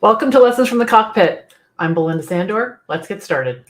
Welcome to Lessons from the Cockpit. I'm Belinda Sandor. Let's get started.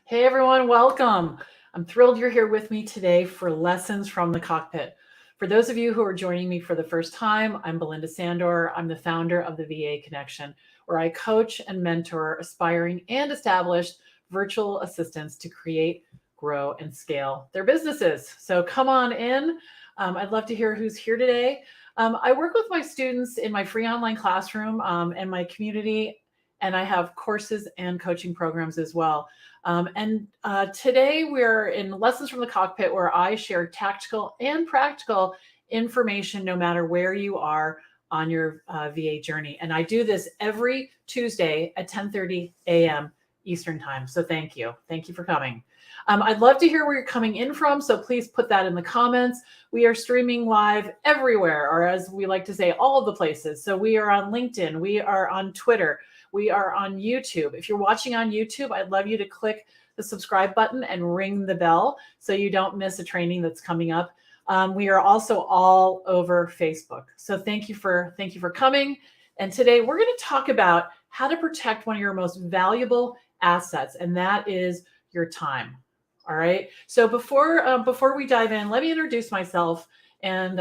Hey everyone, welcome. I'm thrilled you're here with me today for Lessons from the Cockpit. For those of you who are joining me for the first time, I'm Belinda Sandor. I'm the founder of the VA Connection, where I coach and mentor aspiring and established virtual assistants to create, grow, and scale their businesses. So come on in. I'd love to hear who's here today. I work with my students in my free online classroom and my community, and I have courses and coaching programs as well. Today we're in Lessons from the Cockpit, where I share tactical and practical information no matter where you are on your VA journey. And I do this every Tuesday at 10:30 a.m. Eastern time. So thank you. Thank you for coming. I'd love to hear where you're coming in from, so please put that in the comments. We are streaming live everywhere, or as we like to say, all of the places. So we are on LinkedIn, we are on Twitter, we are on YouTube. If you're watching on YouTube, I'd love you to click the subscribe button and ring the bell so you don't miss a training that's coming up. We are also all over Facebook. So thank you for coming. And today we're going to talk about how to protect one of your most valuable assets, and that is your time. All right. So before we dive in, let me introduce myself, and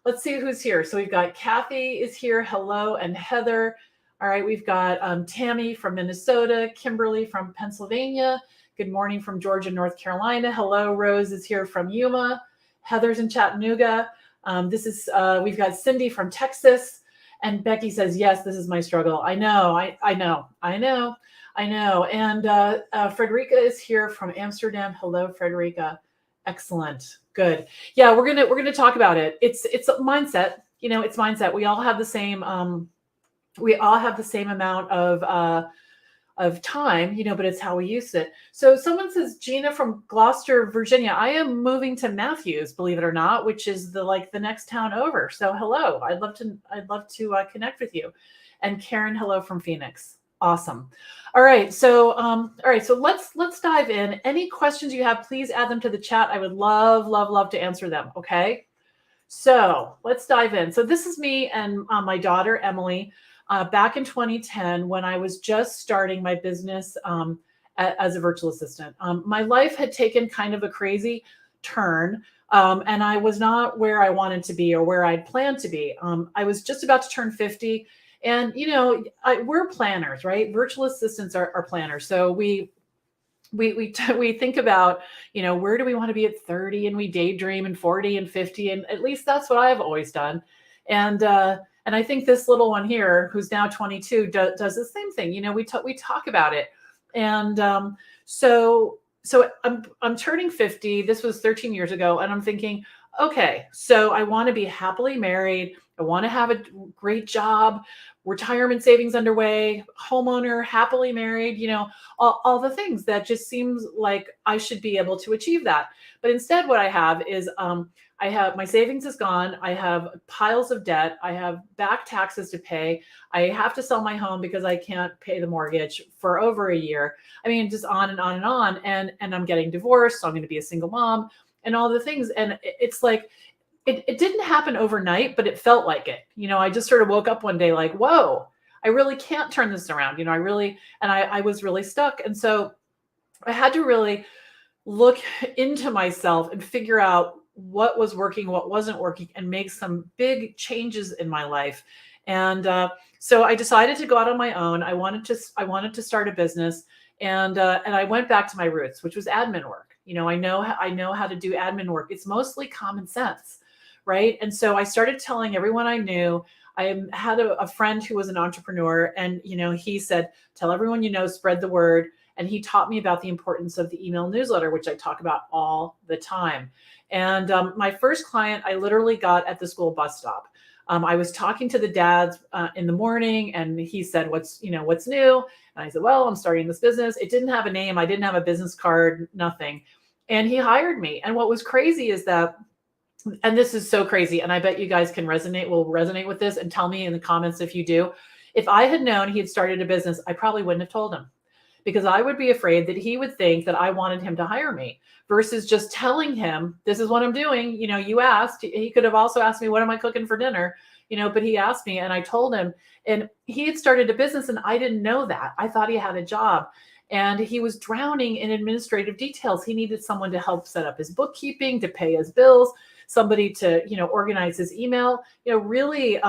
let's see who's here. So we've got Kathy is here. Hello. And Heather. All right. We've got Tammy from Minnesota, Kimberly from Pennsylvania. Good morning from Georgia, North Carolina. Hello. Rose is here from Yuma. Heather's in Chattanooga. We've got Cindy from Texas, and Becky says, yes, this is my struggle. I know. And Frederica is here from Amsterdam. Hello, Frederica. Excellent. Good. Yeah, we're gonna talk about it. It's a mindset. It's mindset. We all have the same amount of time, but it's how we use it. So someone says, Gina from Gloucester, Virginia. I am moving to Matthews, believe it or not, which is the next town over. So hello, I'd love to connect with you. And Karen, hello from Phoenix. Awesome. All right. So let's dive in. Any questions you have, please add them to the chat. I would love to answer them. Okay. So let's dive in. So this is me and my daughter, Emily, back in 2010, when I was just starting my business as a virtual assistant. My life had taken kind of a crazy turn, and I was not where I wanted to be or where I'd planned to be. I was just about to turn 50. And, we're planners, right? Virtual assistants are planners. So we think about, where do we want to be at 30, and we daydream, and 40 and 50. And at least that's what I've always done. And I think this little one here, who's now 22, does the same thing. We talk about it. And so I'm turning 50. This was 13 years ago. And I'm thinking, okay, so I want to be happily married. I want to have a great job, retirement savings underway, homeowner, happily married, all the things that just seems like I should be able to achieve that. But instead what I have is I have my savings is gone. I have piles of debt. I have back taxes to pay. I have to sell my home because I can't pay the mortgage for over a year. I mean, just on and on and on. And I'm getting divorced. So I'm going to be a single mom and all the things. And it's like, it didn't happen overnight, but it felt like it. I just sort of woke up one day like, whoa, I really can't turn this around. I was really stuck. And so I had to really look into myself and figure out what was working, what wasn't working, and make some big changes in my life. And so I decided to go out on my own. I wanted to start a business, and I went back to my roots, which was admin work. I know how to do admin work. It's mostly common sense. Right. And so I started telling everyone I knew. I had a friend who was an entrepreneur, and, he said, tell everyone, spread the word. And he taught me about the importance of the email newsletter, which I talk about all the time. And my first client, I literally got at the school bus stop. I was talking to the dads in the morning, and he said, what's new? And I said, well, I'm starting this business. It didn't have a name. I didn't have a business card, nothing. And he hired me. And what was crazy is that, and this is so crazy, and I bet you guys will resonate with this, and tell me in the comments if you do. If I had known he had started a business, I probably wouldn't have told him. because I would be afraid that he would think that I wanted him to hire me versus just telling him, this is what I'm doing. You asked. He could have also asked me, what am I cooking for dinner? But he asked me and I told him, and he had started a business and I didn't know that. I thought he had a job. And he was drowning in administrative details. He needed someone to help set up his bookkeeping, to pay his bills, somebody to, organize his email, really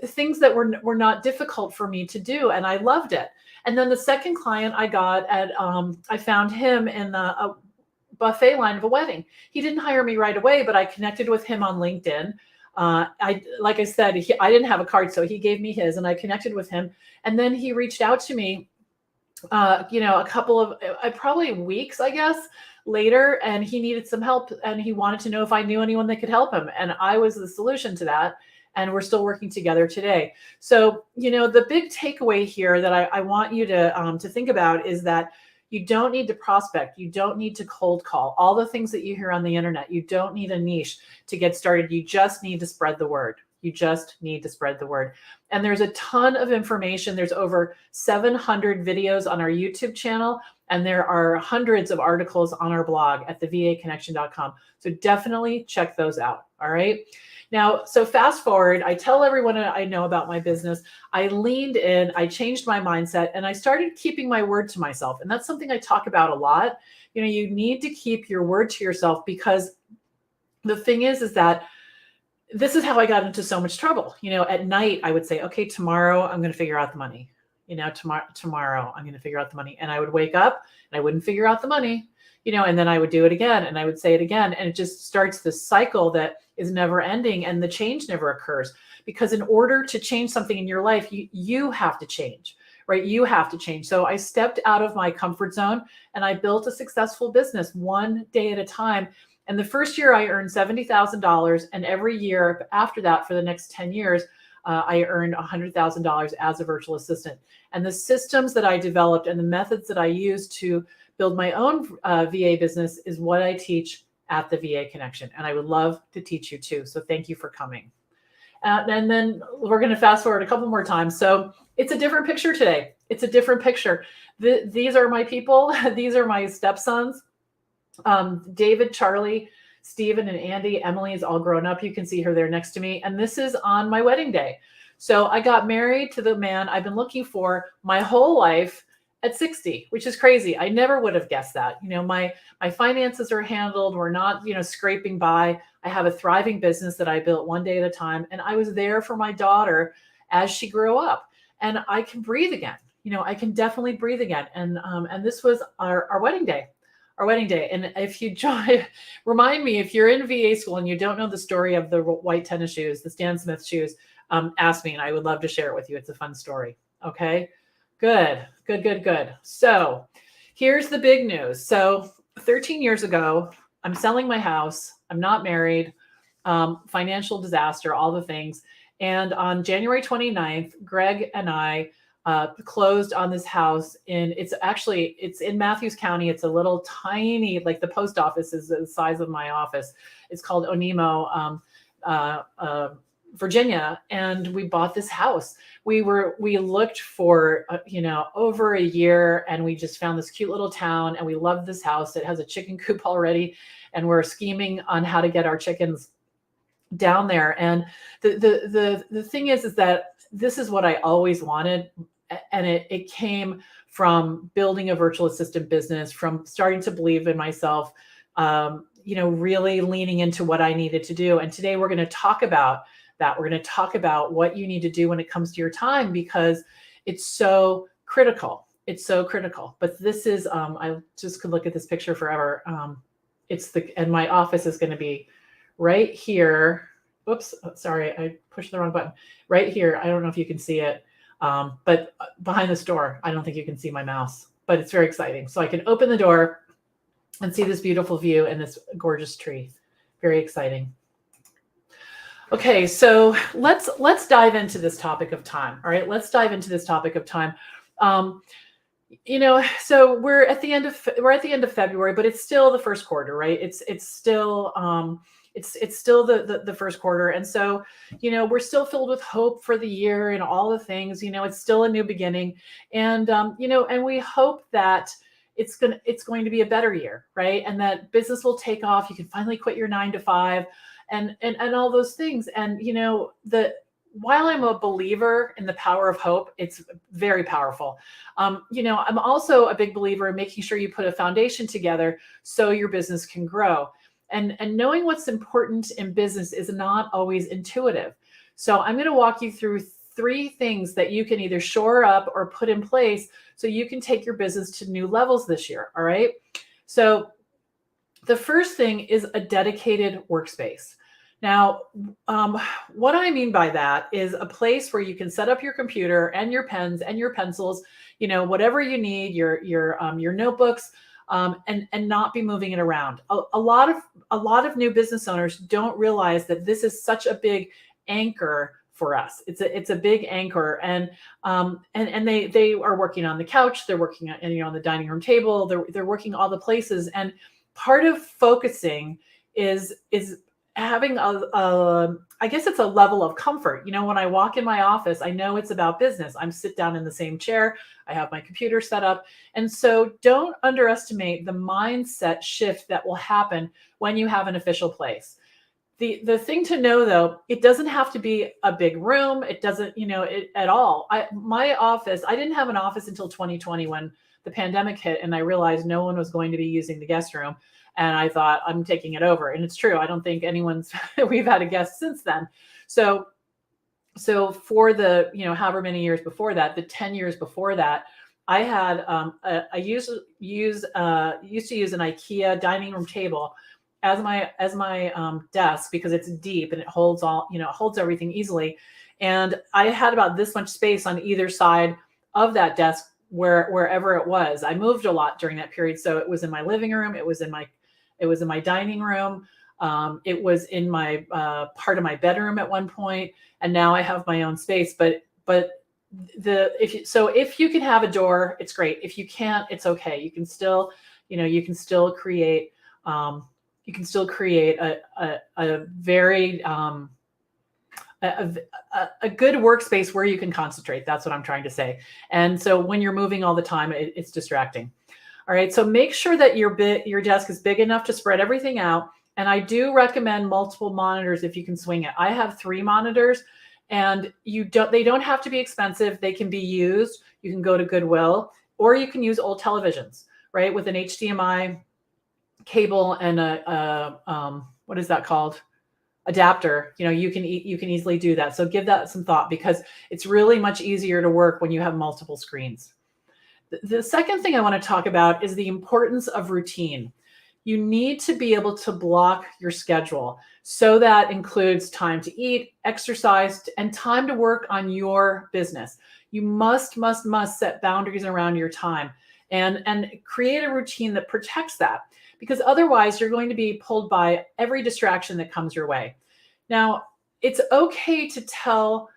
things that were not difficult for me to do. And I loved it. And then the second client I got I found him in a buffet line of a wedding. He didn't hire me right away, but I connected with him on LinkedIn. Like I said, I didn't have a card, so he gave me his and I connected with him. And then he reached out to me a couple of probably weeks, I guess, later, and he needed some help and he wanted to know if I knew anyone that could help him. And I was the solution to that. And we're still working together today. So, the big takeaway here that I want you to think about is that you don't need to prospect. You don't need to cold call. All the things that you hear on the internet, you don't need a niche to get started. You just need to spread the word. You just need to spread the word. And there's a ton of information. There's over 700 videos on our YouTube channel, and there are hundreds of articles on our blog at thevaconnection.com. So definitely check those out. All right. Now, so fast forward, I tell everyone I know about my business. I leaned in, I changed my mindset, and I started keeping my word to myself. And that's something I talk about a lot. You need to keep your word to yourself, because the thing is that this is how I got into so much trouble. At night I would say, okay, tomorrow I'm going to figure out the money. Tomorrow I'm going to figure out the money. And I would wake up and I wouldn't figure out the money, and then I would do it again and I would say it again. And it just starts this cycle that is never ending, and the change never occurs, because in order to change something in your life, you have to change, right? You have to change. So I stepped out of my comfort zone and I built a successful business one day at a time. And the first year I earned $70,000. And every year after that, for the next 10 years, I earned $100,000 as a virtual assistant. And the systems that I developed and the methods that I used to build my own VA business is what I teach at the VA Connection. And I would love to teach you too. So thank you for coming. And then we're going to fast forward a couple more times. So it's a different picture today. It's a different picture. These are my people. These are my stepsons. David, Charlie, Stephen, and Andy. Emily is all grown up. You can see her there next to me. And this is on my wedding day. So I got married to the man I've been looking for my whole life at 60, which is crazy. I never would have guessed that. My finances are handled. We're not, scraping by. I have a thriving business that I built one day at a time. And I was there for my daughter as she grew up. And I can breathe again. I can definitely breathe again. And this was our wedding day. Our wedding day. And if you join, remind me, if you're in VA school and you don't know the story of the white tennis shoes, the Stan Smith shoes, ask me and I would love to share it with you. It's a fun story. Okay, good. So here's the big news. So 13 years ago, I'm selling my house. I'm not married, financial disaster, all the things. And on January 29th, Greg and I closed on this house it's in Matthews County. It's a little tiny, like the post office is the size of my office. It's called Onemo, Virginia. And we bought this house. We looked for, over a year, and we just found this cute little town and we loved this house. It has a chicken coop already. And we're scheming on how to get our chickens down there. And the thing is that this is what I always wanted. And it came from building a virtual assistant business, from starting to believe in myself, really leaning into what I needed to do. And today we're going to talk about that. We're going to talk about what you need to do when it comes to your time, because it's so critical. It's so critical. But this is, I just could look at this picture forever. And my office is going to be right here. Oops, sorry, I pushed the wrong button. Right here. I don't know if you can see it. But behind this door, I don't think you can see my mouse, but it's very exciting. So I can open the door and see this beautiful view and this gorgeous tree. Very exciting. Okay, so let's dive into this topic of time. All right, let's dive into this topic of time. So we're at the end of February, but it's still the first quarter, right? It's still It's still the first quarter. And so, we're still filled with hope for the year and all the things, it's still a new beginning. And, and we hope that it's going to be a better year, right? And that business will take off. You can finally quit your 9 to 5 and all those things. And, while I'm a believer in the power of hope, it's very powerful. I'm also a big believer in making sure you put a foundation together so your business can grow. And knowing what's important in business is not always intuitive. So I'm going to walk you through 3 things that you can either shore up or put in place so you can take your business to new levels this year. All right. So the first thing is a dedicated workspace. Now, what I mean by that is a place where you can set up your computer and your pens and your pencils, whatever you need, your notebooks, and not be moving it around. A lot of new business owners don't realize that this is such a big anchor for us. It's a big anchor, and they are working on the couch, they're working on the dining room table, they're working all the places, and part of focusing is having I guess it's a level of comfort. When I walk in my office, I know it's about business. I'm sit down in the same chair. I have my computer set up. And so don't underestimate the mindset shift that will happen when you have an official place. The thing to know, though, it doesn't have to be a big room. It doesn't, at all. My office, I didn't have an office until 2020 when the pandemic hit, and I realized no one was going to be using the guest room. And I thought, I'm taking it over. And it's true. I don't think we've had a guest since then. So for the, however many years before that, the 10 years before that, I had, I used to use an IKEA dining room table as my desk because it's deep and it holds holds everything easily. And I had about this much space on either side of that desk wherever it was. I moved a lot during that period. So it was in my living room. It was in my dining room. It was in my part of my bedroom at one point, and now I have my own space. But if you can have a door, it's great. If you can't, it's okay. You can still create a very a good workspace where you can concentrate. That's what I'm trying to say. And so when you're moving all the time, it's distracting. All right. So make sure that your desk is big enough to spread everything out. And I do recommend multiple monitors if you can swing it. I have 3 monitors, and they don't have to be expensive. They can be used. You can go to Goodwill, or you can use old televisions, right? With an HDMI cable and what is that called? Adapter. You can easily do that. So give that some thought, because it's really much easier to work when you have multiple screens. The second thing I want to talk about is the importance of routine. You need to be able to block your schedule. So that includes time to eat, exercise, and time to work on your business. You must set boundaries around your time and create a routine that protects that, because otherwise you're going to be pulled by every distraction that comes your way. Now, it's okay to tell,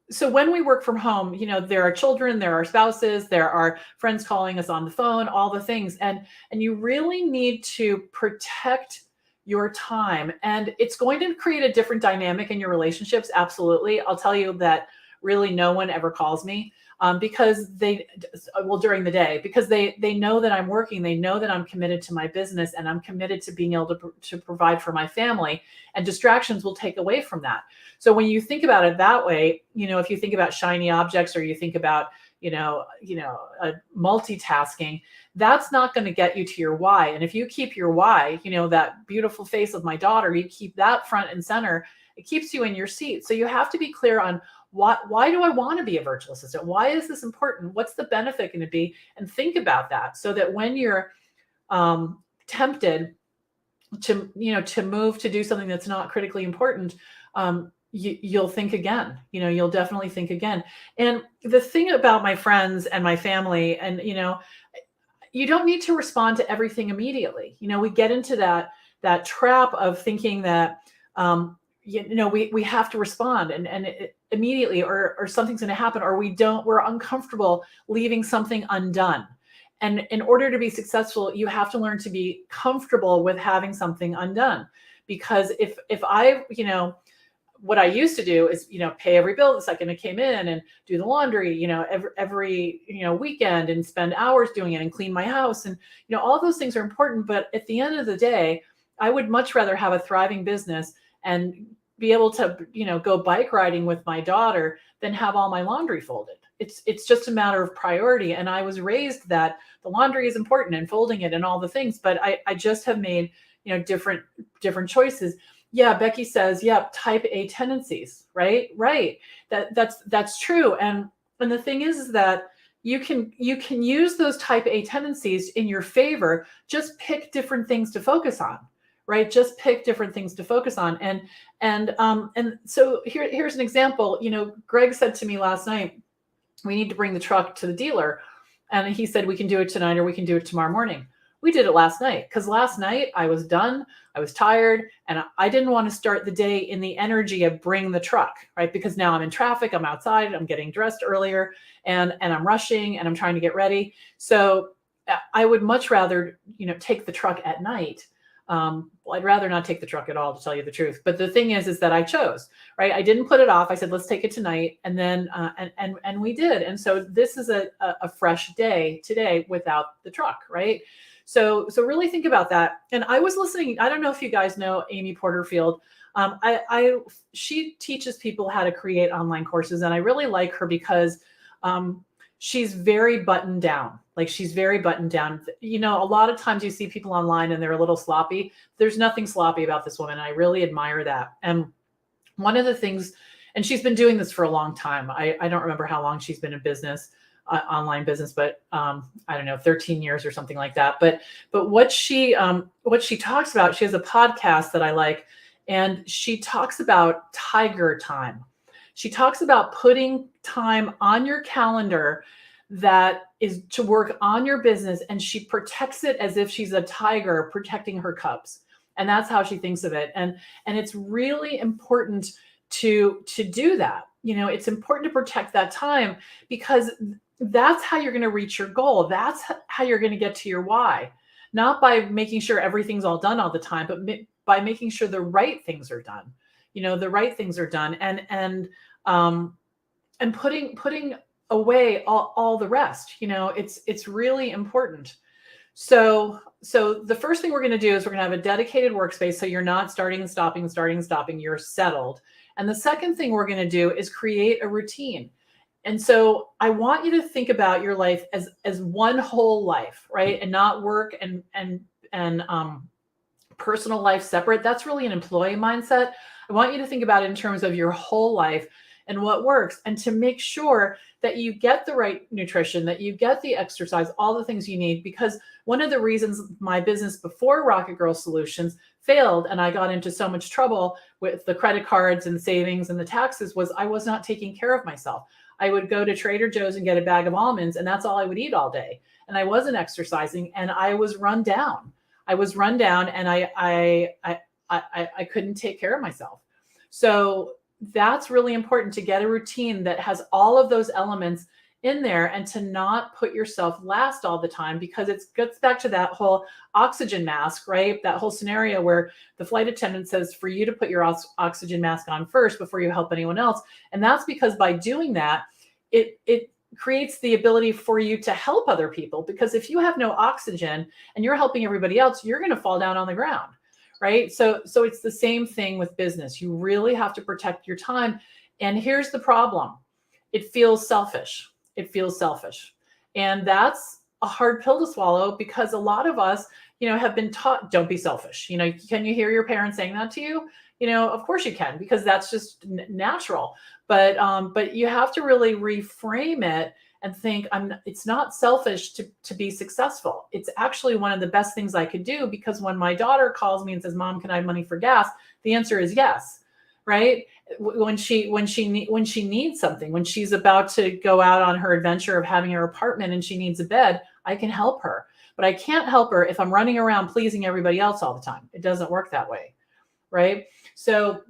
so when we work from home, there are children, there are spouses, there are friends calling us on the phone, all the things. And you really need to protect your time. And it's going to create a different dynamic in your relationships. Absolutely. I'll tell you that really no one ever calls me because during the day, because they know that I'm working, they know that I'm committed to my business, and I'm committed to being able to provide for my family, and distractions will take away from that. So when you think about it that way, if you think about shiny objects, or you think about, multitasking, that's not going to get you to your why. And if you keep your why, that beautiful face of my daughter, you keep that front and center, it keeps you in your seat. So you have to be clear on why do I want to be a virtual assistant? Why is this important? What's the benefit going to be? And think about that, so that when you're tempted to move to do something that's not critically important, you'll think again. You'll definitely think again. And the thing about my friends and my family, and you don't need to respond to everything immediately. We get into that trap of thinking that we have to respond and immediately, or something's going to happen, or we're uncomfortable leaving something undone. And in order to be successful, you have to learn to be comfortable with having something undone, because if I, what I used to do is, pay every bill the second it came in and do the laundry, every weekend, and spend hours doing it and clean my house. And, all those things are important. But at the end of the day, I would much rather have a thriving business and be able to, go bike riding with my daughter than have all my laundry folded. It's just a matter of priority. And I was raised that the laundry is important and folding it and all the things, but I just have made, different choices. Yeah, Becky says, yeah, type A tendencies, right? Right. That's true. And the thing is that you can use those type A tendencies in your favor. Just pick different things to focus on, right? Just pick different things to focus on. And so here's an example. Greg said to me last night, we need to bring the truck to the dealer. And he said, we can do it tonight or we can do it tomorrow morning. We did it last night because last night I was done. I was tired and I didn't want to start the day in the energy of bring the truck, right? Because now I'm in traffic, I'm outside, I'm getting dressed earlier and I'm rushing and I'm trying to get ready. So I would much rather, take the truck at night. Well, I'd rather not take the truck at all, to tell you the truth. But the thing is that I chose, right? I didn't put it off. I said, let's take it tonight. And then, and we did. And so this is a fresh day today without the truck, right? So really think about that. And I was listening. I don't know if you guys know Amy Porterfield. She teaches people how to create online courses. And I really like her because, she's very buttoned down. Like she's very buttoned down. A lot of times you see people online and they're a little sloppy. There's nothing sloppy about this woman. I really admire that. And one of the things, and she's been doing this for a long time. I don't remember how long she's been in business, online business, but I don't know, 13 years or something like that. But what she talks about, she has a podcast that I like, and she talks about tiger time. She talks about putting time on your calendar that is to work on your business, and she protects it as if she's a tiger protecting her cubs. And that's how she thinks of it. And it's really important to do that. It's important to protect that time because that's how you're going to reach your goal. That's how you're going to get to your why. Not by making sure everything's all done all the time, but by making sure the right things are done. The right things are done, and putting away all the rest. It's really important. So the first thing we're going to do is we're going to have a dedicated workspace, so you're not starting and stopping. You're settled. And the second thing we're going to do is create a routine. And so I want you to think about your life as one whole life, right? And not work and personal life separate. That's really an employee mindset. I want you to think about it in terms of your whole life and what works, and to make sure that you get the right nutrition, that you get the exercise, all the things you need. Because one of the reasons my business before Rocket Girl Solutions failed and I got into so much trouble with the credit cards and savings and the taxes was I was not taking care of myself. I would go to Trader Joe's and get a bag of almonds, and that's all I would eat all day. And I wasn't exercising, and I was run down. And I couldn't take care of myself. So that's really important, to get a routine that has all of those elements in there, and to not put yourself last all the time, because it gets back to that whole oxygen mask, right? That whole scenario where the flight attendant says for you to put your oxygen mask on first before you help anyone else. And that's because by doing that, it creates the ability for you to help other people, because if you have no oxygen and you're helping everybody else, you're going to fall down on the ground. Right? So it's the same thing with business. You really have to protect your time. And here's the problem. It feels selfish. And that's a hard pill to swallow, because a lot of us, have been taught, don't be selfish. Can you hear your parents saying that to you? Of course you can, because that's just natural. But you have to really reframe it and think, it's not selfish to be successful. It's actually one of the best things I could do, because when my daughter calls me and says, Mom, can I have money for gas? The answer is yes, right? When she needs something, when she's about to go out on her adventure of having her apartment and she needs a bed, I can help her. But I can't help her if I'm running around pleasing everybody else all the time. It doesn't work that way, right? So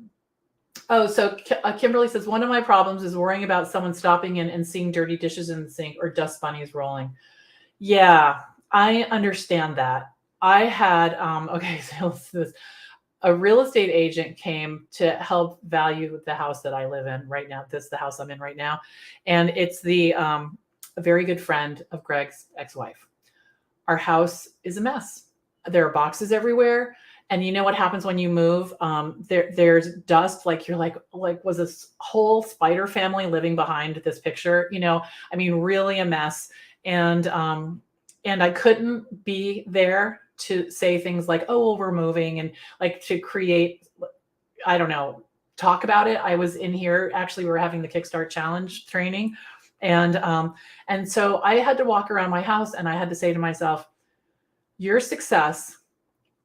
Kimberly says, one of my problems is worrying about someone stopping in and seeing dirty dishes in the sink or dust bunnies rolling. Yeah, I understand that. I had, okay, so let's do this. a real estate agent came to help value the house that I live in right now. This is the house I'm in right now. And it's a very good friend of Greg's ex-wife. Our house is a mess. There are boxes everywhere. And you know what happens when you move? There's dust. Like you're like was this whole spider family living behind this picture? I mean, really a mess. And I couldn't be there to say things like, "Oh, well, we're moving," and like to create, I don't know, talk about it. I was in here. Actually, we were having the Kickstart Challenge training, and so I had to walk around my house, and I had to say to myself, "Your success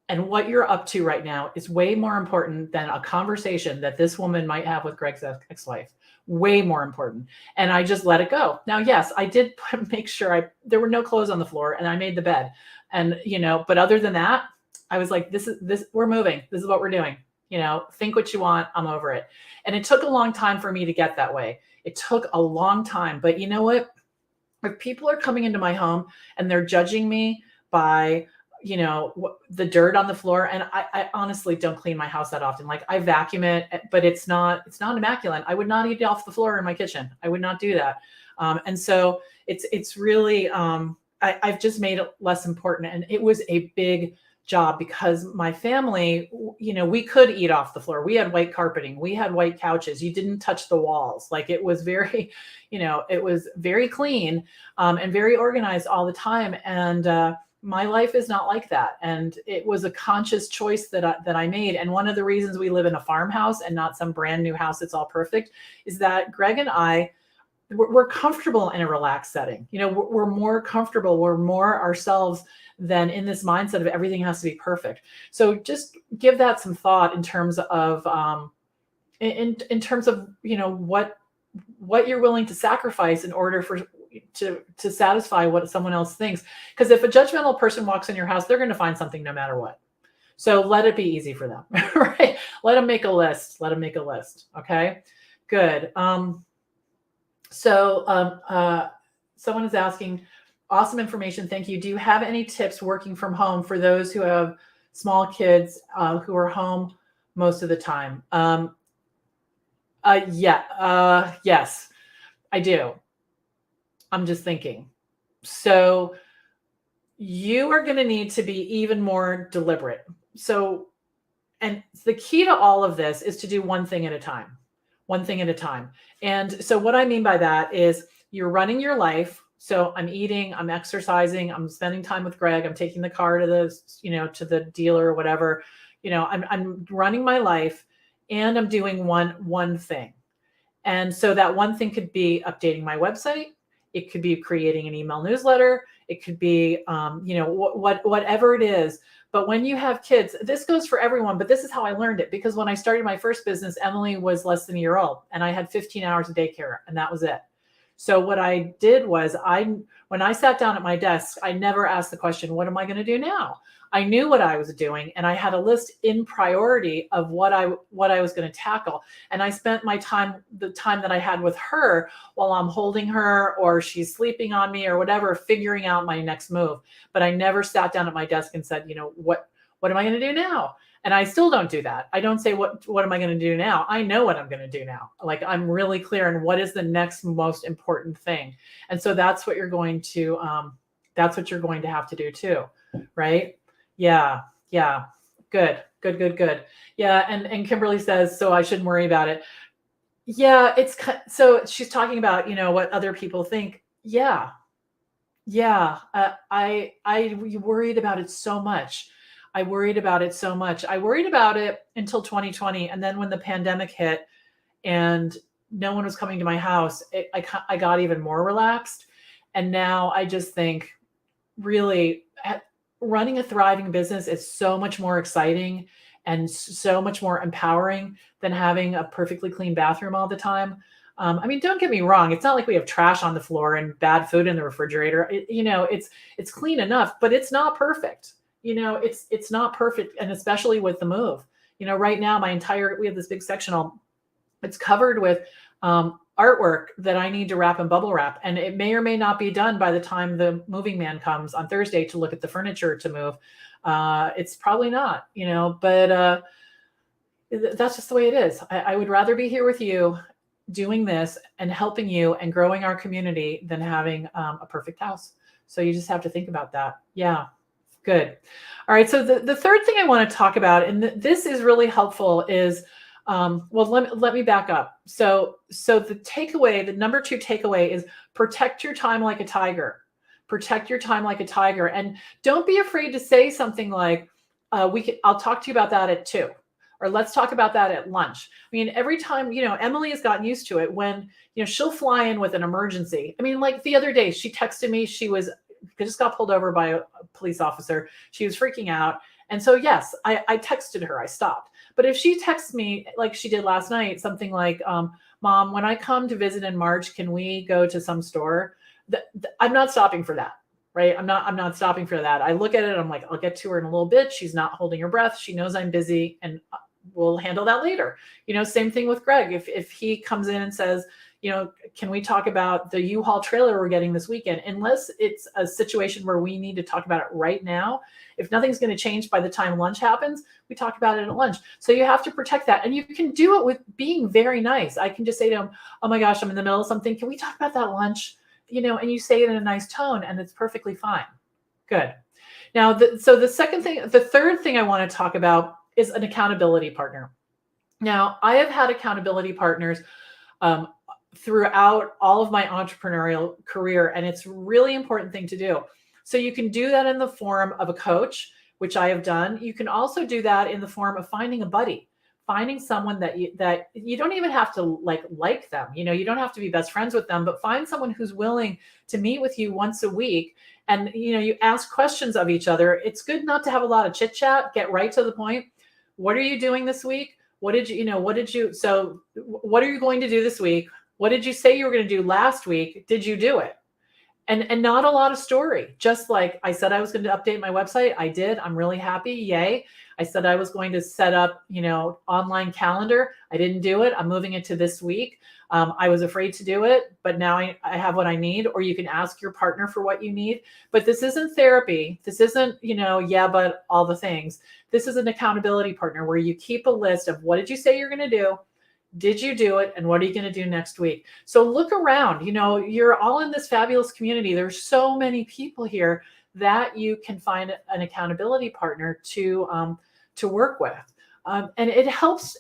and what you're up to right now is way more important than a conversation that this woman might have with Greg's ex-wife. Way more important." And I just let it go. Now, yes, I did make sure there were no clothes on the floor, and I made the bed. And, but other than that, I was like, this, we're moving. This is what we're doing. Think what you want. I'm over it. And it took a long time for me to get that way. It took a long time, but you know what? If people are coming into my home and they're judging me by, the dirt on the floor. And I honestly don't clean my house that often. Like I vacuum it, but it's not immaculate. I would not eat off the floor in my kitchen. I would not do that. And so it's really, I've just made it less important. And it was a big job because my family, we could eat off the floor. We had white carpeting. We had white couches. You didn't touch the walls. Like it was very, it was very clean and very organized all the time. And, my life is not like that. And it was a conscious choice that I made. And one of the reasons we live in a farmhouse and not some brand new house that's all perfect is that Greg and we're comfortable in a relaxed setting. We're more comfortable. We're more ourselves than in this mindset of everything has to be perfect. So just give that some thought in terms of, in terms of, what you're willing to sacrifice in order to satisfy what someone else thinks. Because if a judgmental person walks in your house, they're going to find something no matter what. So let it be easy for them, right? Let them make a list. Okay, good. Someone is asking, awesome information. Thank you. Do you have any tips working from home for those who have small kids who are home most of the time? Yes, I do. I'm just thinking. So you are going to need to be even more deliberate. And the key to all of this is to do one thing at a time. And so what I mean by that is you're running your life. So I'm eating, I'm exercising, I'm spending time with Greg, I'm taking the car to the dealer or whatever. I'm running my life and I'm doing one thing. And so that one thing could be updating my website. It could be creating an email newsletter. It could be, whatever it is. But when you have kids, this goes for everyone, but this is how I learned it. Because when I started my first business, Emily was less than a year old and I had 15 hours of daycare and that was it. So what I did was when I sat down at my desk, I never asked the question, what am I going to do now? I knew what I was doing and I had a list in priority of what I was going to tackle. And I spent the time that I had with her while I'm holding her or she's sleeping on me or whatever, figuring out my next move. But I never sat down at my desk and said, what am I going to do now? And I still don't do that. I don't say, what am I going to do now? I know what I'm going to do now. Like I'm really clear on what is the next most important thing. And so that's what you're going to have to do too. Right. Yeah. Good. Yeah. And Kimberly says, so I shouldn't worry about it. Yeah. So she's talking about, what other people think. Yeah. I worried about it so much. I worried about it until 2020. And then when the pandemic hit and no one was coming to my house, I got even more relaxed. And now I just think really running a thriving business is so much more exciting and so much more empowering than having a perfectly clean bathroom all the time. Don't get me wrong. It's not like we have trash on the floor and bad food in the refrigerator. It's clean enough, but it's not perfect. It's not perfect. And especially with the move, right now, we have this big sectional, it's covered with artwork that I need to wrap in bubble wrap. And it may or may not be done by the time the moving man comes on Thursday to look at the furniture to move. It's probably not, but That's just the way it is. I would rather be here with you doing this and helping you and growing our community than having a perfect house. So you just have to think about that. Yeah. Good. All right. So the third thing I want to talk about, and this is really helpful, is well, let me back up. So the takeaway, the number 2 takeaway is protect your time like a tiger. Protect your time like a tiger, and don't be afraid to say something like, I'll talk to you about that at 2, or let's talk about that at lunch. I mean, every time, Emily has gotten used to it when, she'll fly in with an emergency. I mean, like the other day, she texted me, she just got pulled over by a police officer. She was freaking out. And so, yes, I texted her, I stopped. But if she texts me like she did last night, something like, Mom, when I come to visit in March, can we go to some store? I'm not stopping for that, right? I'm not stopping for that. I look at it, I'm like, I'll get to her in a little bit. She's not holding her breath. She knows I'm busy, and we'll handle that later. Same thing with Greg. If he comes in and says, can we talk about the U-Haul trailer we're getting this weekend? Unless it's a situation where we need to talk about it right now. If nothing's going to change by the time lunch happens, we talk about it at lunch. So you have to protect that. And you can do it with being very nice. I can just say to him, oh my gosh, I'm in the middle of something. Can we talk about that lunch? And you say it in a nice tone, and it's perfectly fine. Good. Now, the third thing I want to talk about is an accountability partner. Now, I have had accountability partners throughout all of my entrepreneurial career, and it's a really important thing to do. So you can do that in the form of a coach, which I have done. You can also do that in the form of finding a buddy, finding someone that you don't even have to like them. You don't have to be best friends with them, but find someone who's willing to meet with you once a week. And, you ask questions of each other. It's good not to have a lot of chit chat, get right to the point. What are you doing this week? So what are you going to do this week? What did you say you were going to do last week? Did you do it? And not a lot of story. Just like I said, I was going to update my website. I did. I'm really happy. Yay. I said I was going to set up, online calendar. I didn't do it. I'm moving it to this week. I was afraid to do it, but now I have what I need. Or you can ask your partner for what you need. But this isn't therapy. This isn't, but all the things. This is an accountability partner where you keep a list of what did you say you're going to do? Did you do it? And what are you going to do next week? So look around, you're all in this fabulous community. There's so many people here that you can find an accountability partner to work with. And it helps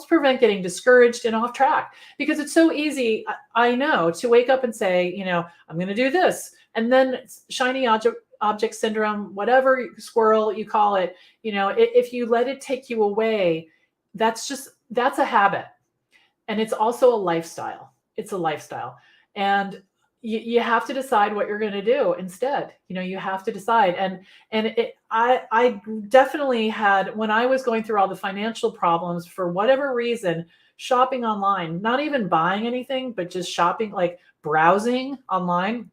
prevent getting discouraged and off track, because it's so easy, I know, to wake up and say, I'm going to do this. And then shiny object syndrome, whatever squirrel you call it, if you let it take you away, that's a habit. And it's also a lifestyle. It's a lifestyle. And you have to decide what you're going to do instead. You have to decide. I definitely had, when I was going through all the financial problems, for whatever reason, shopping online, not even buying anything, but just shopping, like browsing online,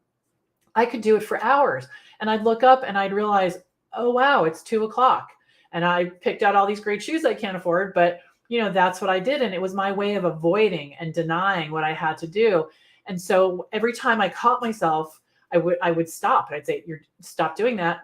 I could do it for hours. And I'd look up and I'd realize, oh, wow, it's 2:00. And I picked out all these great shoes I can't afford, but that's what I did. And it was my way of avoiding and denying what I had to do. And so every time I caught myself, I would stop. I'd say, stop doing that.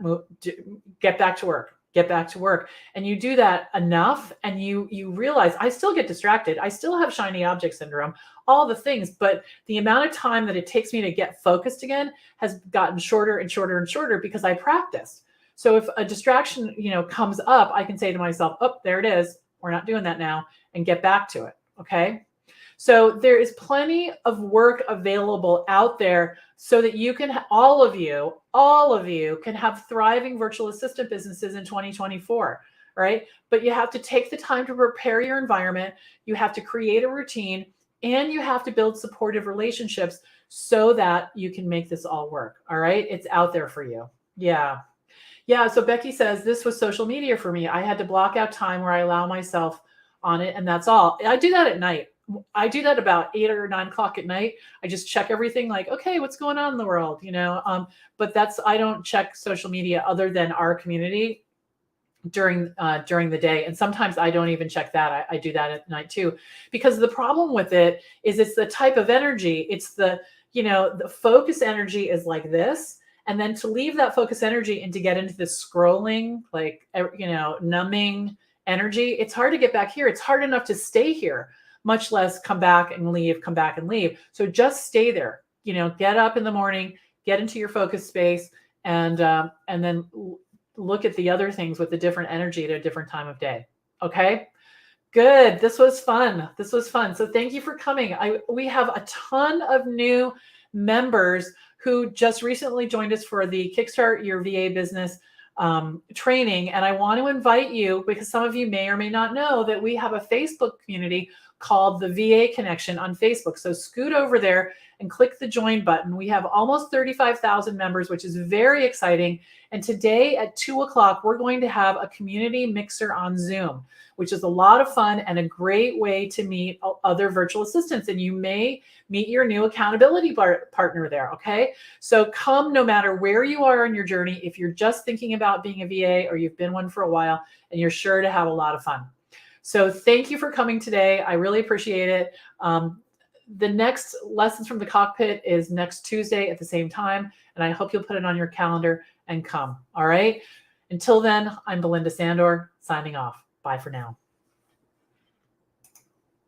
Get back to work. Get back to work. And you do that enough, and you realize I still get distracted. I still have shiny object syndrome, all the things, but the amount of time that it takes me to get focused again has gotten shorter and shorter and shorter because I practiced. So if a distraction, comes up, I can say to myself, oh, there it is. We're not doing that now, and get back to it. Okay. So there is plenty of work available out there so that you can, all of you can have thriving virtual assistant businesses in 2024, right? But you have to take the time to prepare your environment. You have to create a routine, and you have to build supportive relationships so that you can make this all work. All right. It's out there for you. Yeah. Yeah. So Becky says, this was social media for me. I had to block out time where I allow myself on it, and that's all. I do that at night. I do that about 8 or 9 o'clock at night. I just check everything, like, okay, what's going on in the world, but I don't check social media other than our community during the day. And sometimes I don't even check that. I do that at night too, because the problem with it is it's the type of energy. It's the focus energy is like this. And then to leave that focus energy and to get into this scrolling, like, numbing energy, it's hard to get back here. It's hard enough to stay here, much less come back and leave, come back and leave. So just stay there. Get up in the morning, get into your focus space, and then look at the other things with a different energy at a different time of day. Okay. Good. This was fun. So thank you for coming. We have a ton of new members who just recently joined us for the Kickstart Your VA Business training. And I want to invite you, because some of you may or may not know, that we have a Facebook community called the VA Connection on Facebook. So scoot over there and click the join button. We have almost 35,000 members, which is very exciting. And today at 2 o'clock, we're going to have a community mixer on Zoom, which is a lot of fun and a great way to meet other virtual assistants. And you may meet your new accountability partner there, okay? So come no matter where you are on your journey, if you're just thinking about being a VA or you've been one for a while, and you're sure to have a lot of fun. So thank you for coming today. I really appreciate it. The next Lessons from the Cockpit is next Tuesday at the same time, and I hope you'll put it on your calendar and come, all right? Until then, I'm Belinda Sandor, signing off. Bye for now.